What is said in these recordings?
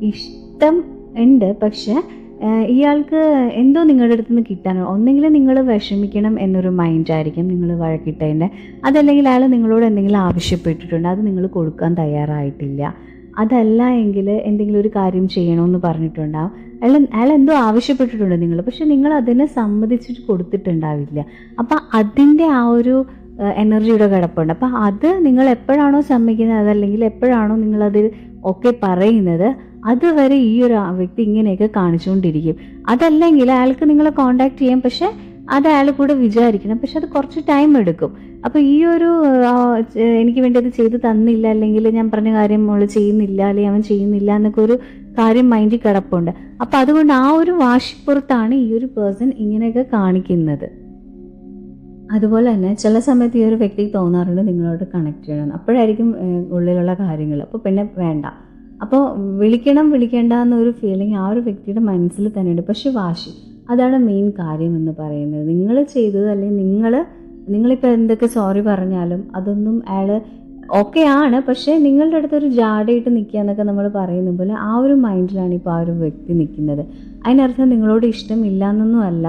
ഇഷ്ടം ഉണ്ട്. പക്ഷേ ഇയാൾക്ക് എന്തോ നിങ്ങളുടെ അടുത്ത് നിന്ന് കിട്ടാനാണ്. ഒന്നെങ്കിൽ നിങ്ങൾ വിഷമിക്കണം എന്നൊരു മൈൻഡായിരിക്കും നിങ്ങൾ വഴക്കിട്ടതിൻ്റെ. അതല്ലെങ്കിൽ അയാൾ നിങ്ങളോട് എന്തെങ്കിലും ആവശ്യപ്പെട്ടിട്ടുണ്ട്, അത് നിങ്ങൾ കൊടുക്കാൻ തയ്യാറായിട്ടില്ല. അതല്ല എങ്കിൽ എന്തെങ്കിലും ഒരു കാര്യം ചെയ്യണമെന്ന് പറഞ്ഞിട്ടുണ്ടാവും. അയാൾ എന്തോ ആവശ്യപ്പെട്ടിട്ടുണ്ട് നിങ്ങൾ, പക്ഷെ നിങ്ങൾ അതിനെ സമ്മതിച്ചിട്ട് കൊടുത്തിട്ടുണ്ടാവില്ല. അപ്പം അതിൻ്റെ ആ ഒരു എനർജിയുടെ കിടപ്പുണ്ട്. അപ്പം അത് നിങ്ങൾ എപ്പോഴാണോ സമ്മതിക്കുന്നത്, അതല്ലെങ്കിൽ എപ്പോഴാണോ നിങ്ങളത് ഓക്കെ പറയുന്നത്, അതുവരെ ഈ ഒരു വ്യക്തി ഇങ്ങനെയൊക്കെ കാണിച്ചുകൊണ്ടിരിക്കും. അതല്ലെങ്കിൽ അയാൾക്ക് നിങ്ങളെ കോണ്ടാക്ട് ചെയ്യാം, പക്ഷെ അത് അയാൾ കൂടെ വിചാരിക്കണം. പക്ഷെ അത് കുറച്ച് ടൈം എടുക്കും. അപ്പോൾ ഈ ഒരു എനിക്ക് വേണ്ടി അത് ചെയ്ത് തന്നില്ല, അല്ലെങ്കിൽ ഞാൻ പറഞ്ഞ കാര്യം അവൾ ചെയ്യുന്നില്ല, അല്ലെങ്കിൽ അവൻ ചെയ്യുന്നില്ല എന്നൊക്കെ ഒരു കാര്യം മൈൻഡിൽ കിടപ്പുണ്ട്. അപ്പം അതുകൊണ്ട് ആ ഒരു വാശിപ്പുറത്താണ് ഈ ഒരു പേഴ്സൺ ഇങ്ങനെയൊക്കെ കാണിക്കുന്നത്. അതുപോലെ തന്നെ ചില സമയത്ത് ഈ ഒരു വ്യക്തിക്ക് തോന്നാറുണ്ട് നിങ്ങളോട് കണക്ട് ചെയ്യണം. അപ്പോഴായിരിക്കും ഉള്ളിലുള്ള കാര്യങ്ങൾ. അപ്പോൾ പിന്നെ വേണ്ട. അപ്പോൾ വിളിക്കേണ്ട എന്നൊരു ഫീലിംഗ് ആ ഒരു വ്യക്തിയുടെ മനസ്സിൽ തന്നെയുണ്ട്. പക്ഷെ വാശി, അതാണ് മെയിൻ കാര്യം എന്ന് പറയുന്നത്. നിങ്ങൾ ചെയ്തത്, അല്ലെങ്കിൽ നിങ്ങളിപ്പോൾ എന്തൊക്കെ സോറി പറഞ്ഞാലും അതൊന്നും അയാൾ ഓക്കെ ആണ്. പക്ഷേ നിങ്ങളുടെ അടുത്തൊരു ജാടയിട്ട് നിൽക്കുക എന്നൊക്കെ നമ്മൾ പറയുന്ന പോലെ ആ ഒരു മൈൻഡിലാണ് ഇപ്പോൾ ആ ഒരു വ്യക്തി നിൽക്കുന്നത്. അതിനർത്ഥം നിങ്ങളോട് ഇഷ്ടമില്ല എന്നൊന്നും അല്ല,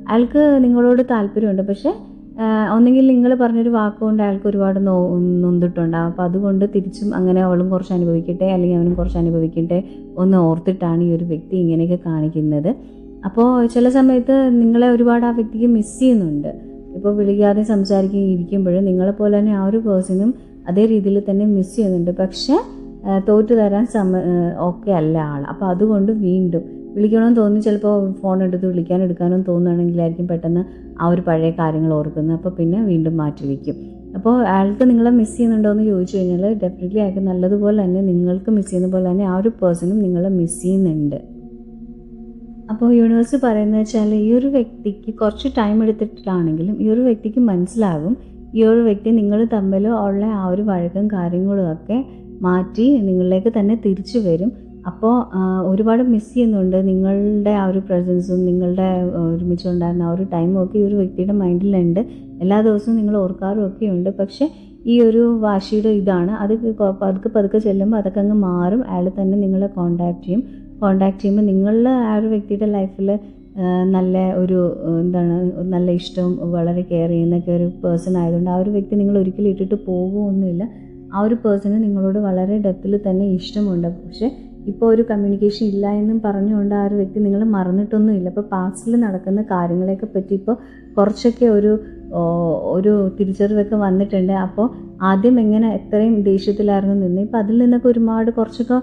അയാൾക്ക് നിങ്ങളോട് താല്പര്യമുണ്ട്. പക്ഷേ ഒന്നെങ്കിൽ നിങ്ങൾ പറഞ്ഞൊരു വാക്കുകൊണ്ട് അയാൾക്ക് ഒരുപാട് നൊന്തിട്ടുണ്ടാകും. അപ്പോൾ അതുകൊണ്ട് തിരിച്ചും അങ്ങനെ അവളും കുറച്ച് അനുഭവിക്കട്ടെ, അല്ലെങ്കിൽ അവനും കുറച്ച് അനുഭവിക്കട്ടെ ഒന്ന് ഓർത്തിട്ടാണ് ഈ ഒരു വ്യക്തി ഇങ്ങനെയൊക്കെ കാണിക്കുന്നത്. അപ്പോൾ ചില സമയത്ത് നിങ്ങളെ ഒരുപാട് ആ വ്യക്തിക്ക് മിസ് ചെയ്യുന്നുണ്ട്. ഇപ്പോൾ വിളിക്കാതെ ഇരിക്കുമ്പോൾ നിങ്ങളെപ്പോലെ തന്നെ ആ ഒരു പേഴ്സണും അതേ രീതിയിൽ തന്നെ മിസ് ചെയ്യുന്നുണ്ട്. പക്ഷേ തോറ്റു തരാൻ ഓക്കെ അല്ല ആൾ. അപ്പോൾ അതുകൊണ്ട് വീണ്ടും വിളിക്കണമെന്ന് തോന്നി ചിലപ്പോൾ ഫോൺ എടുത്ത് എടുക്കാനോ തോന്നുകയാണെങ്കിലായിരിക്കും പെട്ടെന്ന് ആ ഒരു പഴയ കാര്യങ്ങൾ ഓർക്കുന്നത്. അപ്പോൾ പിന്നെ വീണ്ടും മാറ്റി വയ്ക്കും. അപ്പോൾ അയാൾക്ക് നിങ്ങളെ മിസ് ചെയ്യുന്നുണ്ടോ എന്ന് ചോദിച്ചു കഴിഞ്ഞാൽ ഡെഫിനറ്റ്ലി അയാൾക്ക് നല്ലതുപോലെ തന്നെ നിങ്ങൾക്ക് മിസ് ചെയ്യുന്ന പോലെ തന്നെ ആ ഒരു പേഴ്സണും നിങ്ങളെ മിസ് ചെയ്യുന്നുണ്ട്. അപ്പോൾ യൂണിവേഴ്സ് പറയുന്നത് വെച്ചാൽ ഈ ഒരു വ്യക്തിക്ക് കുറച്ച് ടൈം എടുത്തിട്ടാണെങ്കിലും ഈ ഒരു വ്യക്തിക്ക് മനസ്സിലാകും ഈ ഒരു വ്യക്തി നിങ്ങൾ തമ്മിൽ ഉള്ള ആ ഒരു വഴക്കും കാര്യങ്ങളും ഒക്കെ മാറ്റി നിങ്ങളിലേക്ക് തന്നെ തിരിച്ചു വരും. അപ്പോൾ ഒരുപാട് മിസ് ചെയ്യുന്നുണ്ട് നിങ്ങളുടെ ആ ഒരു പ്രസൻസും നിങ്ങളുടെ ഒരുമിച്ചുണ്ടായിരുന്ന ആ ഒരു ടൈമും ഒക്കെ ഈ ഒരു വ്യക്തിയുടെ മൈൻഡിലുണ്ട്. എല്ലാ ദിവസവും നിങ്ങൾ ഓർക്കാറും ഒക്കെ ഉണ്ട്. പക്ഷേ ഈ ഒരു വാശിയുടെ ഇതാണ്, അത് പതുക്കെ ചെല്ലുമ്പോൾ അതൊക്കെ അങ്ങ് മാറും. അയാൾ തന്നെ നിങ്ങളെ കോണ്ടാക്ട് ചെയ്യുമ്പോൾ നിങ്ങളുടെ ആ ഒരു വ്യക്തിയുടെ ലൈഫിൽ നല്ല ഒരു നല്ല ഇഷ്ടവും വളരെ കെയർ ചെയ്യുന്നൊക്കെ ഒരു പേഴ്സൺ ആയതുകൊണ്ട് ആ ഒരു വ്യക്തി നിങ്ങൾ ഒരിക്കലും ഇട്ടിട്ട് പോകുമൊന്നുമില്ല. ആ ഒരു പേഴ്സണ് നിങ്ങളോട് വളരെ ഡെപ്തിൽ തന്നെ ഇഷ്ടമുണ്ട്. പക്ഷേ ഇപ്പോൾ ഒരു കമ്മ്യൂണിക്കേഷൻ ഇല്ല എന്നും പറഞ്ഞുകൊണ്ട് ആ ഒരു വ്യക്തി നിങ്ങൾ മറന്നിട്ടൊന്നുമില്ല. ഇപ്പോൾ പാസ്റ്റിൽ നടക്കുന്ന കാര്യങ്ങളെയൊക്കെ പറ്റി ഇപ്പോൾ കുറച്ചൊക്കെ ഒരു തിരിച്ചറിവൊക്കെ വന്നിട്ടുണ്ട്. അപ്പോൾ ആദ്യം എങ്ങനെ എത്രയും ദേഷ്യത്തിലായിരുന്നു നിന്ന് ഇപ്പോൾ അതിൽ നിന്നൊക്കെ ഒരുപാട് കുറച്ചൊക്കെ